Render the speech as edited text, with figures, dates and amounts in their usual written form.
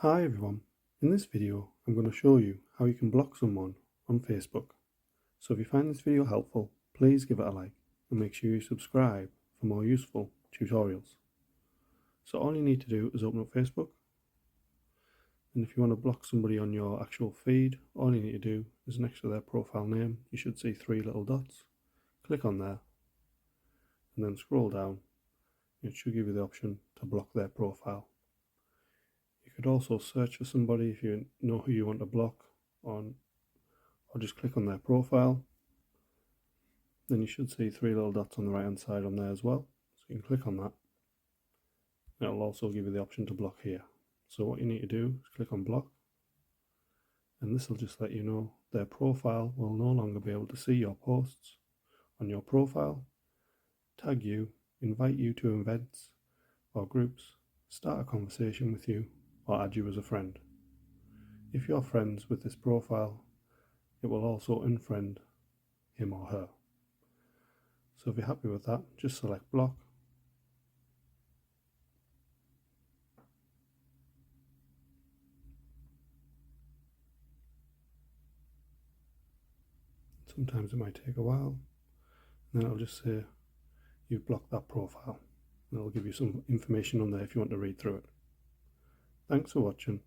Hi everyone, in this video I'm going to show you how you can block someone on Facebook. So if you find this video helpful, please give it a like and make sure you subscribe for more useful tutorials. So all you need to do is open up Facebook, and if you want to block somebody on your actual feed, all you need to do is next to their profile name you should see three little dots. Click on there and then scroll down. It should give you the option to block their profile. You could also search for somebody if you know who you want to block on, or just click on their profile. Then you should see three little dots on the right hand side on there as well. So you can click on that. It'll also give you the option to block here. So what you need to do is click on block, and this will just let you know their profile will no longer be able to see your posts on your profile, tag you, invite you to events or groups, start a conversation with you, or add you as a friend. If you're friends with this profile, it will also unfriend him or her. So if you're happy with that, just select block. Sometimes it might take a while, and then it'll just say you've blocked that profile. And it'll give you some information on there if you want to read through it. Thanks for watching.